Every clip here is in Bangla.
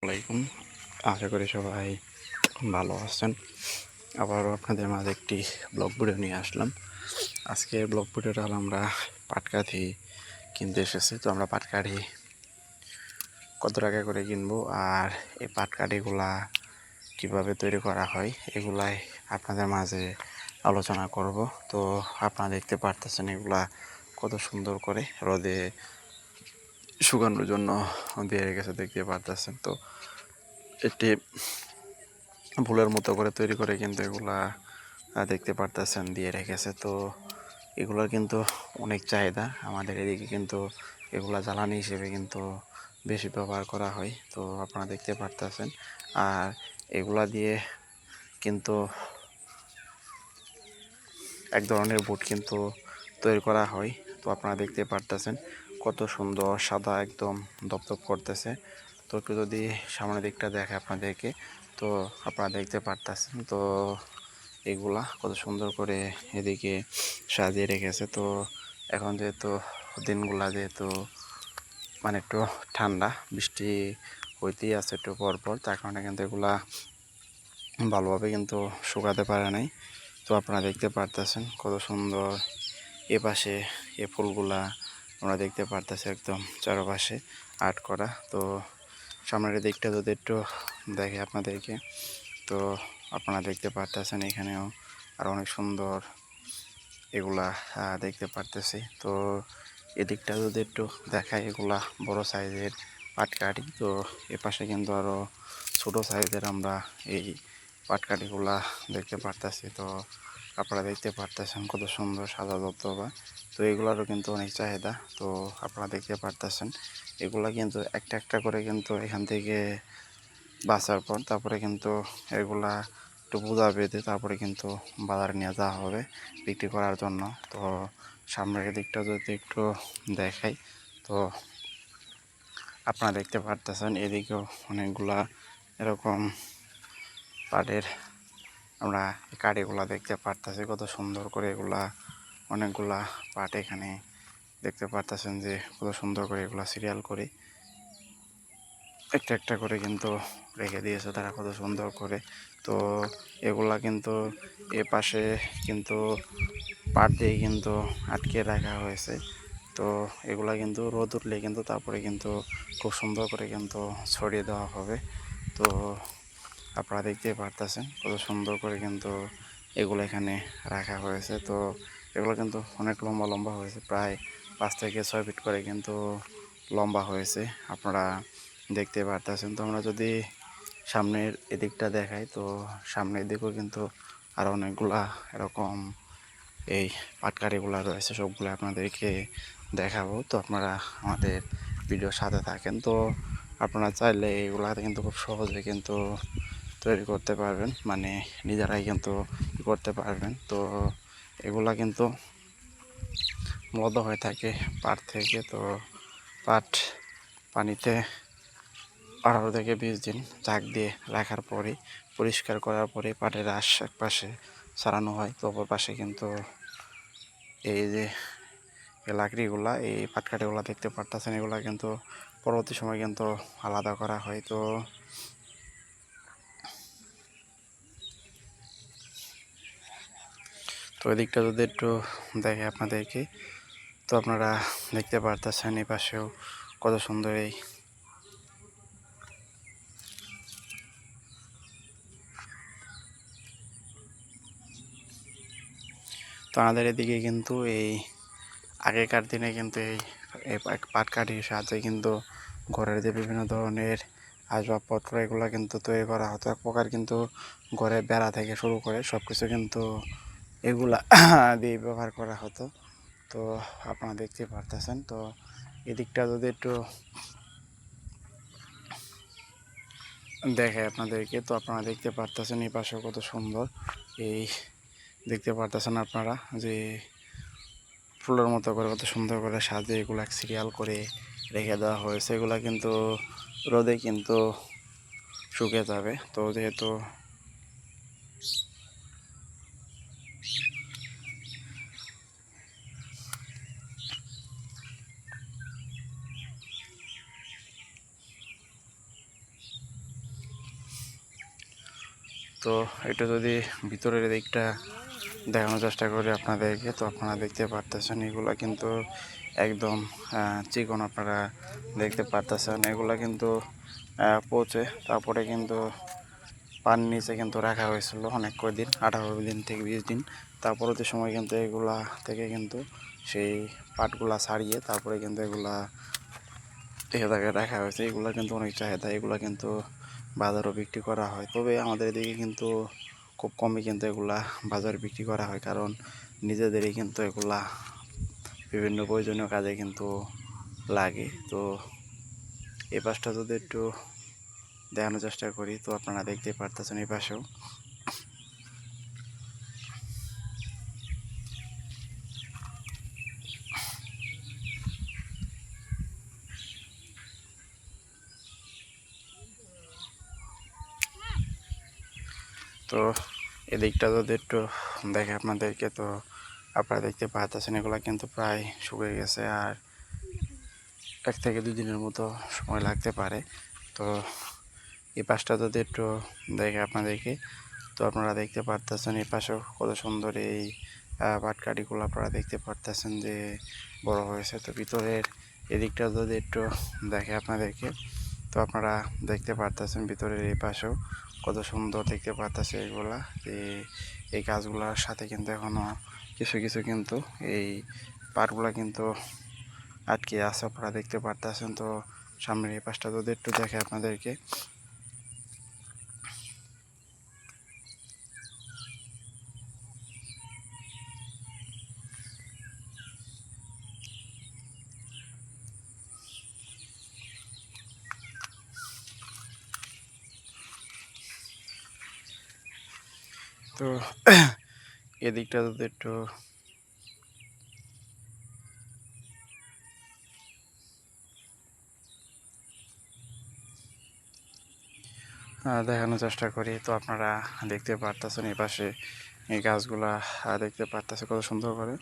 আলাইকুম, আশা করি সবাই ভালো আছেন। আবারও আপনাদের মাঝে একটি ব্লগ ভিডিও নিয়ে আসলাম। আজকে ব্লগ ভিডিওটা হলো আমরা পাটকাঠি কিনতে এসেছি। তো আমরা পাটকাঠি কত টাকা করে কিনবো আর এই পাটকাঠিগুলা কিভাবে তৈরি করা হয় এগুলাই আপনাদের মাঝে আলোচনা করব। তো আপনারা দেখতে পারতেছেন এগুলা কত সুন্দর করে রোদে শুকানোর জন্য দিয়ে রেখেছে, দেখতে পারতেছেন। তো এটি ফুলের মতো করে তৈরি করে কিন্তু এগুলা দেখতে পারতেছেন দিয়ে রেখেছে। তো এগুলোর কিন্তু অনেক চাহিদা আমাদের এদিকে, কিন্তু এগুলা জ্বালানি হিসেবে কিন্তু বেশি ব্যবহার করা হয়। তো আপনারা দেখতে পারতেছেন, আর এগুলা দিয়ে কিন্তু এক ধরনের বুট কিন্তু তৈরি করা হয়। তো আপনারা দেখতে পারতেছেন কত সুন্দর সাদা একদম দপদপ করতেছে। তো একটু যদি সামনের দিকটা দেখে আপনাদেরকে, তো আপনারা দেখতে পারতেছেন তো এগুলা কত সুন্দর করে এদিকে সাজিয়ে রেখেছে। তো এখন যেহেতু দিনগুলা যেহেতু মানে একটু ঠান্ডা, বৃষ্টি হইতেই আছে একটু পরপর, তার কারণে কিন্তু এগুলা ভালোভাবে কিন্তু শুকাতে পারে নাই। তো আপনারা দেখতে পারতেছেন কত সুন্দর এ পাশে এ ফুলগুলা আমরা দেখতে পারতেছি একদম চারপাশে আর্ট করা। তো সামনের দিকটা যদি একটু দেখে আপনাদেরকে, তো আপনারা দেখতে পারতেছেন এখানেও আর অনেক সুন্দর এগুলা দেখতে পারতেছি। তো এদিকটা যদি একটু দেখায়, এগুলা বড় সাইজের পাটকাঠি। তো এ পাশে কিন্তু আরও ছোটো সাইজের আমরা এই পাটকাঠিগুলা দেখতে পারতেছি। তো আপনারা দেখতে পারতেছেন কত সুন্দর সাদা দবদবা। তো এগুলারও কিন্তু অনেক চাহিদা। তো আপনারা দেখতে পারতেছেন এগুলা কিন্তু একটা একটা করে কিন্তু এখান থেকে বাছার পর তারপরে কিন্তু এগুলা একটু বোঝা বেঁধে তারপরে কিন্তু বাজারে নিয়ে যাওয়া হবে বিক্রি করার জন্য। তো সামনের দিকটা যদি একটু দেখাই, তো আপনারা দেখতে পারতেছেন এদিকেও অনেকগুলা এরকম পাটের আমরা কাঠিগুলা দেখতে পারতেছি কত সুন্দর করে। এগুলা অনেকগুলা পাট এখানে দেখতে পারতেছেন যে কত সুন্দর করে এগুলা সিরিয়াল করে একটা একটা করে কিন্তু রেখে দিয়েছে তারা কত সুন্দর করে। তো এগুলা কিন্তু এ পাশে কিন্তু পাট দিয়ে কিন্তু আটকে রাখা হয়েছে। তো এগুলা কিন্তু রোদ উঠলে কিন্তু তারপরে কিন্তু খুব সুন্দর করে কিন্তু ছড়িয়ে দেওয়া হবে। তো আপনারা দেখতে পারতেছেন কত সুন্দর করে কিন্তু এগুলো এখানে রাখা হয়েছে। তো এগুলো কিন্তু অনেক লম্বা লম্বা হয়েছে, প্রায় 5 থেকে 6 ফিট করে কিন্তু লম্বা হয়েছে, আপনারা দেখতে পারতেছেন। তো আমরা যদি সামনের এদিকটা দেখাই, তো সামনের দিকেও কিন্তু আরও অনেকগুলা এরকম এই পাটকাঠিগুলা রয়েছে, সবগুলো আপনাদেরকে দেখাবো। তো আপনারা আমাদের ভিডিওর সাথে থাকেন। তো আপনারা চাইলে এগুলাতে কিন্তু খুব সহজে কিন্তু তৈরি করতে পারবেন, মানে নিজেরাই কিন্তু করতে পারবেন। তো এগুলা কিন্তু মূলত হয়ে থাকে পাট থেকে। তো পাট পানিতে 18 থেকে 20 দিন ঝাঁক দিয়ে রাখার পরে পরিষ্কার করার পরে পাটের আঁশ এক পাশে ছাড়ানো হয়। তো অপর পাশে কিন্তু এই যে লাকড়িগুলা, এই পাটকাঠিগুলা দেখতে পারতেছেন, এগুলা কিন্তু পরবর্তী সময় কিন্তু আলাদা করা হয়। তো এদিকটা যদি একটু দেখে আপনাদেরকে, তো আপনারা দেখতে পারতেছেন এই পাশেও কত সুন্দর এই তো আমাদের এদিকে কিন্তু এই আগেকার দিনে কিন্তু এই পাটকাঠির সাহায্যে কিন্তু ঘরের যে বিভিন্ন ধরনের আসবাবপত্র এগুলো কিন্তু তৈরি করা হতো এক প্রকার। কিন্তু ঘরের বেড়া থেকে শুরু করে সব কিছু কিন্তু এগুলা দিয়ে ব্যবহার করা হতো। তো আপনারা দেখতে পারতেছেন। তো এদিকটা যদি একটু দেখে আপনাদেরকে, তো আপনারা দেখতে পারতেছেন এই পাশে কত সুন্দর এই দেখতে পারতেছেন আপনারা যে ফুলের মতো করে কত সুন্দর করে সাজিয়ে এগুলো এক সিরিয়াল করে রেখে দেওয়া হয়েছে। এগুলা কিন্তু রোদে কিন্তু শুকিয়ে যাবে। তো যেহেতু তো এটা যদি ভিতরের দিকটা দেখানোর চেষ্টা করি আপনাদেরকে, তো আপনারা দেখতে পারতেছেন এগুলা কিন্তু একদম চিকন, আপনারা দেখতে পারতেছেন এগুলা কিন্তু পচে তারপরে কিন্তু পানির নিচে কিন্তু রাখা হয়েছিল অনেক কয়দিন, 18 দিন থেকে 20 দিন। তার পরবর্তী সময় কিন্তু এগুলা থেকে কিন্তু সেই পাটগুলা ছাড়িয়ে তারপরে কিন্তু এগুলা জায়গায় রাখা হয়েছে। এগুলা কিন্তু অনেক চাহিদা, এগুলা কিন্তু বাজারও বিক্রি করা হয়। তবে আমাদের এদিকে কিন্তু খুব কমই কিন্তু এগুলা বাজারে বিক্রি করা হয়, কারণ নিজেদেরই কিন্তু এগুলা বিভিন্ন প্রয়োজনীয় কাজে কিন্তু লাগে। তো এই পাশটা যদি একটু দেখানোর চেষ্টা করি, তো আপনারা দেখতে পারতেছেন এই পাশেও তো এদিকটা যদি একটু দেখে আপনাদেরকে, তো আপনারা দেখতে পাচ্ছেন এগুলা কিন্তু প্রায় শুকিয়ে গেছে, আর 1 থেকে 2 দিনের মতো সময় লাগতে পারে। তো এই পাশটা যদি একটু দেখে আপনাদেরকে, তো আপনারা দেখতে পারতেছেন এই পাশেও কত সুন্দর এই পাটকাঠিগুলো আপনারা দেখতে পারতেছেন যে বড় হয়েছে। তো ভিতরের এদিকটা যদি একটু দেখে আপনাদেরকে, তো আপনারা দেখতে পারতেছেন ভিতরের এই পাশেও কত সুন্দর দেখতে পারতেছে এগুলা। এই গাছগুলার সাথে কিন্তু এখনো কিছু কিছু কিন্তু এই পাটগুলা কিন্তু আটকে আছে, আপনারা দেখতে পারতেছেন। তো সামনের এই পাশটা যদি একটু দেখে আপনাদেরকে, তো এদিকটা যদি একটু দেখানোর চেষ্টা করি, তো আপনারা দেখতে পারতেছেন এই পাশে এই গাছগুলা দেখতে পারতেছে কত সুন্দর করে,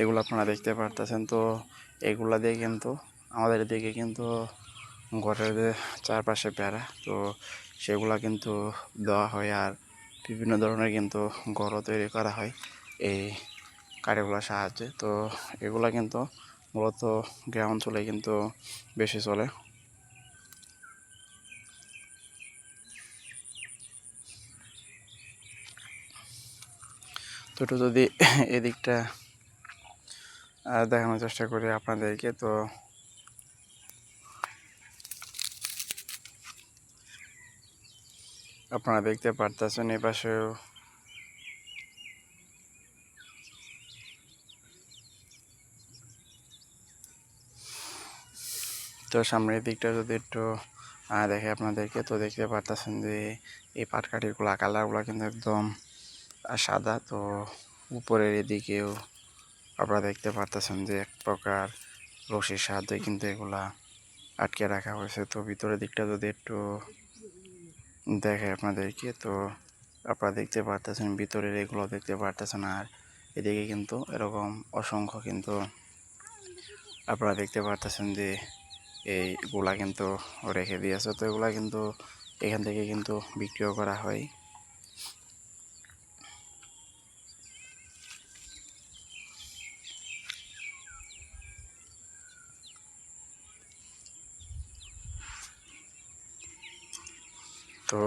এগুলো আপনারা দেখতে পারতেছেন। তো এগুলা দিয়ে কিন্তু আমাদের দিকে কিন্তু ঘরের যে চারপাশে বেড়া, তো সেগুলা কিন্তু দেওয়া হয়, আর বিভিন্ন ধরনের কিন্তু ঘরও তৈরি করা হয় এই কাঠগুলোর সাহায্যে। তো এগুলা কিন্তু মূলত গ্রাম অঞ্চলে কিন্তু বেশি চলে। তো একটু যদি এদিকটা দেখানোর চেষ্টা করি আপনাদেরকে, তো আপনারা দেখতে পারতেছেন এই পাশেও তো সামনের দিকটা যদি একটু দেখে আপনাদেরকে, তো দেখতে পারতেছেন যে এই পাটকাঠিগুলা কালারগুলো কিন্তু একদম সাদা। তো উপরের এদিকেও আপনারা দেখতে পারতেছেন যে এক প্রকার রশির সাহায্যে কিন্তু এগুলা আটকে রাখা হয়েছে। তো ভিতরের দিকটা যদি একটু দেখে আপনাদেরকে, তো আপনারা দেখতে পারতেছেন ভিতরের এগুলো দেখতে পারতেছেন, আর এদিকে কিন্তু এরকম অসংখ্য কিন্তু আপনারা দেখতে পারতেছেন যে এইগুলা কিন্তু রেখে দিয়েছে। তো এগুলা কিন্তু এখান থেকে কিন্তু বিক্রিও করা হয়। তো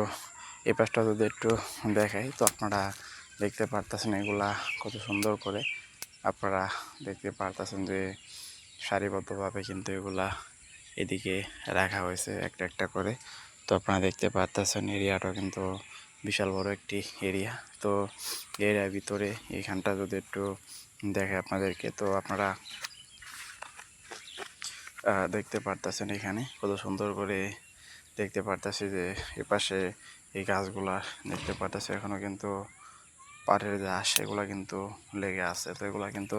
এই পাশটা যদি একটু দেখাই, তো আপনারা দেখতে পারতেছেন এগুলা কত সুন্দর করে আপনারা দেখতে পারতেছেন যে সারিবদ্ধভাবে কিন্তু এগুলা এদিকে রাখা হয়েছে একটা একটা করে। তো আপনারা দেখতে পারতেছেন এরিয়াটা কিন্তু বিশাল বড় একটি এরিয়া। তো এরিয়ার ভিতরে এইখানটা যদি একটু দেখে আপনাদেরকে, তো আপনারা দেখতে পারতেছেন এখানে কত সুন্দর করে দেখতে পারতেছি যে এপাশে এই গাছগুলা দেখতে পারতেছে এখনো কিন্তু পাটের যে আঁশ এগুলা কিন্তু লেগে আছে। তো এগুলা কিন্তু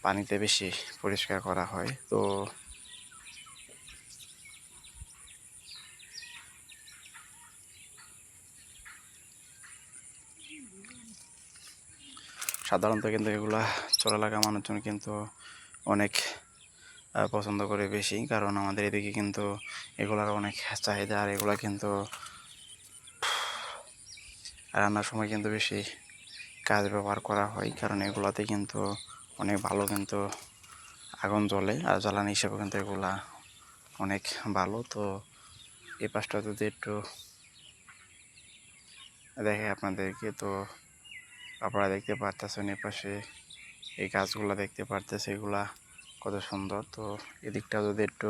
পানিতে বেশি পরিষ্কার করা হয়। তো সাধারণত কিন্তু এগুলা চোরা লাগা মানুষজন কিন্তু অনেক পছন্দ করে বেশি, কারণ আমাদের এদিকে কিন্তু এগুলার অনেক চাহিদা। আর এগুলা কিন্তু রান্নার সময় কিন্তু বেশি কাজ ব্যবহার করা হয়, কারণ এগুলাতে কিন্তু অনেক ভালো কিন্তু আগুন জ্বলে, আর জ্বালানি হিসেবে কিন্তু এগুলা অনেক ভালো। তো এই পাশটা যদি একটু দেখে আপনাদেরকে, তো আপনারা দেখতে পারতেছেন এই পাশে এই গাছগুলা দেখতে পারতেছে, এগুলা কত সুন্দর। তো এদিকটা যদি একটু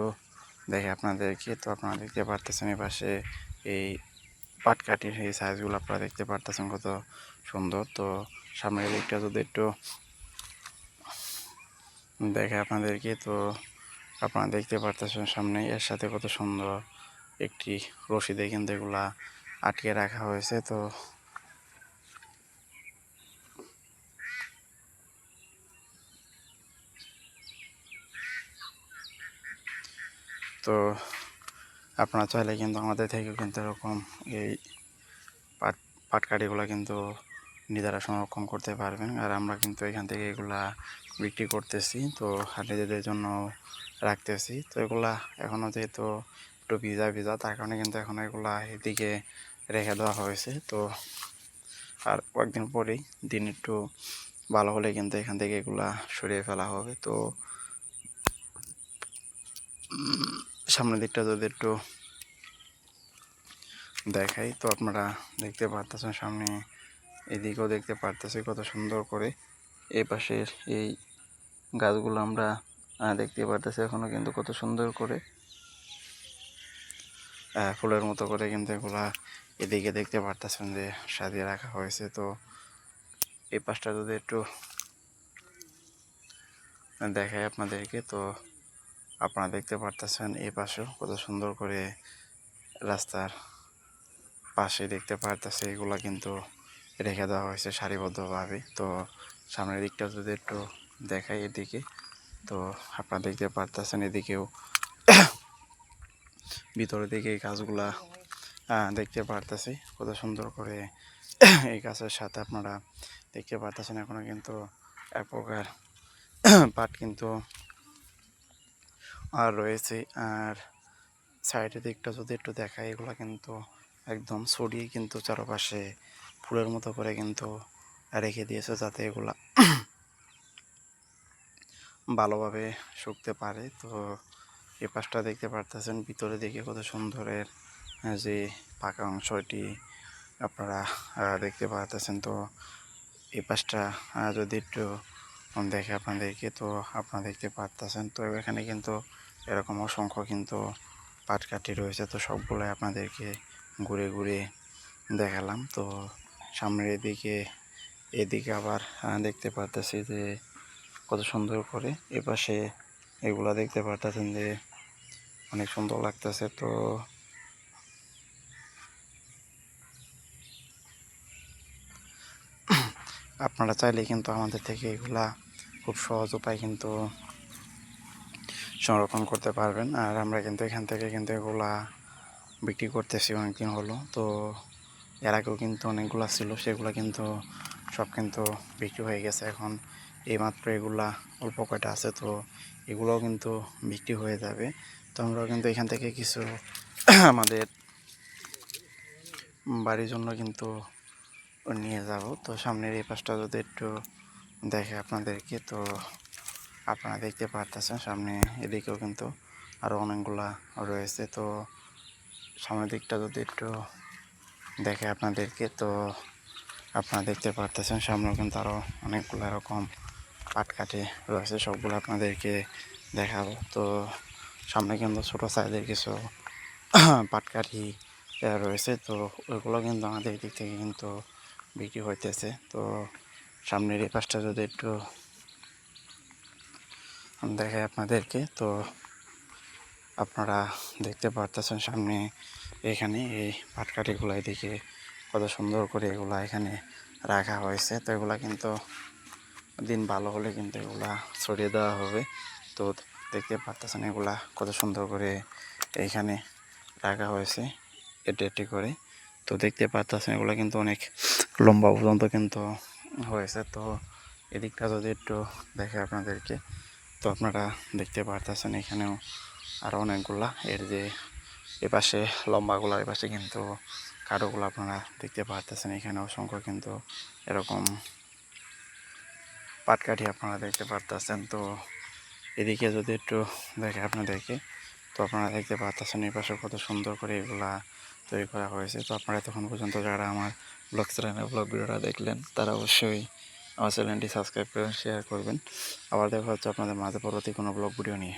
দেখে আপনাদেরকে, তো আপনারা দেখতে পারতেছেন এই পাশে এই পাটকাঠির এই সাইজগুলো আপনারা দেখতে পারতেছেন কত সুন্দর। তো সামনের দিকটা যদি একটু দেখে আপনাদেরকে, তো আপনারা দেখতে পারতেছেন সামনে এর সাথে কত সুন্দর একটি রশিদে কিন্তু এগুলা আটকে রাখা হয়েছে। তো আপনারা চাইলে কিন্তু আমাদের থেকে কিন্তু এরকম এই পাট পাটকাঠিগুলো কিন্তু নিজেরা সংরক্ষণ করতে পারবেন। আর আমরা কিন্তু এখান থেকে এগুলা বিক্রি করতেছি, তো নিজেদের জন্য রাখতেছি। তো এগুলা এখনও যেহেতু একটু ভিজা ভিজা, তার কারণে কিন্তু এখন এগুলা এদিকে রেখে দেওয়া হয়েছে। তো আর কয়েকদিন পরেই দিন একটু ভালো হলে কিন্তু এখান থেকে এগুলা সরিয়ে ফেলা হবে। তো সামনের দিকটা যদি একটু দেখাই, তো আপনারা দেখতে পারতেছেন সামনে এদিকেও দেখতে পারতেছি কত সুন্দর করে এই পাশের এই গাছগুলো আমরা দেখতে পারতেছি এখনো কিন্তু কত সুন্দর করে ফুলের মতো করে কিন্তু এগুলা এদিকে দেখতে পারতেছেন যে সাজিয়ে রাখা হয়েছে। তো এই পাশটা যদি একটু দেখাই আপনাদেরকে, তো আপনারা দেখতে পারতেছেন এই পাশেও কত সুন্দর করে রাস্তার পাশে দেখতে পারতেছে এগুলা কিন্তু রেখে দেওয়া হয়েছে সারিবদ্ধভাবে। তো সামনের দিকটা যদি একটু দেখাই এদিকে, তো আপনারা দেখতে পারতেছেন এদিকেও ভিতরের দিকে এই গাছগুলা দেখতে পারতেছি কত সুন্দর করে। এই গাছের সাথে আপনারা দেখতে পারতেছেন এখনো কিন্তু এক প্রকার পাট কিন্তু আর রয়েছে। আর সাইডের দিকটা যদি একটু দেখাই, এগুলো কিন্তু একদম ছড়িয়ে কিন্তু চারপাশে ফুলের মতো করে কিন্তু রেখে দিয়েছে, যাতে এগুলা ভালোভাবে শুকতে পারে। তো এই পাশটা দেখতে পারতেছেন ভিতরে দিকে কত সুন্দরের যে পাকা অংশটি আপনারা দেখতে পারতেছেন। তো এই পাশটা যদি একটু দেখে আপনাদেরকে, তো আপনারা দেখতে পারতেছেন। তো এখানে কিন্তু এরকম অসংখ্য কিন্তু পাটকাঠি রয়েছে, তো সবগুলোই আপনাদেরকে ঘুরে ঘুরে দেখালাম। তো সামনের এদিকে আবার দেখতে পারতেছি যে কত সুন্দর করে এপাশে এগুলা দেখতে পারতেছেন যে অনেক সুন্দর লাগতেছে। তো আপনারা চাইলে কিন্তু আমাদের থেকে এগুলা খুব সহজ উপায় কিন্তু সংরক্ষণ করতে পারবেন। আর আমরা কিন্তু এখান থেকে কিন্তু এগুলা বিক্রি করতেছি অনেকদিন হলো। তো এর আগেও কিন্তু অনেকগুলা ছিল, সেগুলো কিন্তু সব কিন্তু বিক্রি হয়ে গেছে। এখন এইমাত্র এগুলা অল্প কয়টা আছে, তো এগুলোও কিন্তু বিক্রি হয়ে যাবে। তো আমরাও কিন্তু এখান থেকে কিছু আমাদের বাড়ির জন্য কিন্তু নিয়ে যাব। তো সামনের এই পাশটা যদি একটু দেখে আপনাদেরকে, তো আপনারা দেখতে পারতেছেন সামনে এদিকেও কিন্তু আরও অনেকগুলা রয়েছে। তো সামনের দিকটা যদি একটু দেখে আপনাদেরকে, তো আপনারা দেখতে পারতেছেন সামনেও কিন্তু আরও অনেকগুলো এরকম পাটকাঠি রয়েছে, সবগুলো আপনাদেরকে দেখাবো। তো সামনে কিন্তু ছোটো সাইজের কিছু পাটকাঠি রয়েছে, তো ওইগুলো কিন্তু আমাদের দিক থেকে কিন্তু বিক্রি হইতেছে। তো সামনের এই পাশটা যদি একটু দেখাই আপনাদেরকে, তো আপনারা দেখতে পারতেছেন সামনে এখানে এই পাটকাঠিগুলো এদিকে কত সুন্দর করে এগুলা এখানে রাখা হয়েছে। তো এগুলা কিন্তু দিন ভালো হলে কিন্তু এগুলা ছড়িয়ে দেওয়া হবে। তো দেখতে পারতেছেন এগুলা কত সুন্দর করে এইখানে রাখা হয়েছে এটি এটি করে। তো দেখতে পারতেছেন এগুলো কিন্তু অনেক লম্বা পর্যন্ত কিন্তু হয়েছে। তো এদিকটা যদি একটু দেখে আপনাদেরকে, তো আপনারা দেখতে পারতেছেন এখানেও আরও অনেকগুলা, এর যে এপাশে লম্বাগুলা, এপাশে কিন্তু কাঠোগুলো আপনারা দেখতে পারতেছেন। এখানে অসংখ্য কিন্তু এরকম পাটকাঠি আপনারা দেখতে পারতেছেন। তো এদিকে যদি একটু দেখে আপনাদেরকে, তো আপনারা দেখতে পারতেছেন এই পাশে কত সুন্দর করে এগুলা তৈরি করা হয়েছে। তো আপনারা তখন পর্যন্ত যারা আমার ব্লগ চ্যানেলে ব্লগ ভিডিওটা দেখলেন তারা অবশ্যই আমার চ্যানেলটি সাবস্ক্রাইব করে শেয়ার করবেন। আবার দেখা হচ্ছে আপনাদের মাঝে পরবর্তী কোনো ব্লগ ভিডিও নিয়ে।